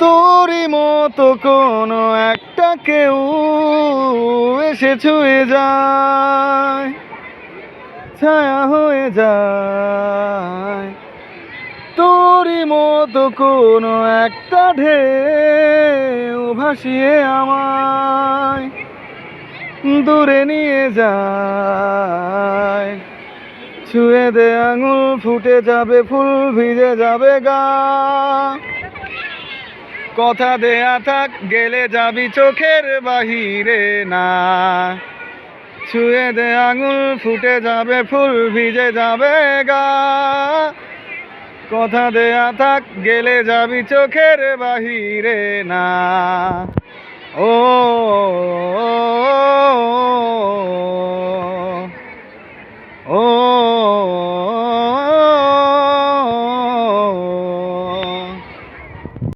তোরই মতো কোনো একটা কেউ এসে ছুঁয়ে যায়, ছায়া হয়ে যায়। তোরই মতো কোনো একটা ঢেউ ভাসিয়ে আমায় দূরে নিয়ে যায়। ছুঁয়ে দে আঙুল, ফুটে যাবে ফুল, ভিজে যাবে গা। কথা দেয়া থাক, গেলে যাবি চোখের বাহিরে না। ছুঁয়ে দে আঙুল, ফুটে যাবে ফুল, ভিজে যাবে গা। কথা দেয়া থাক, গেলে যাবি চোখের বাহিরে না। ও ও ও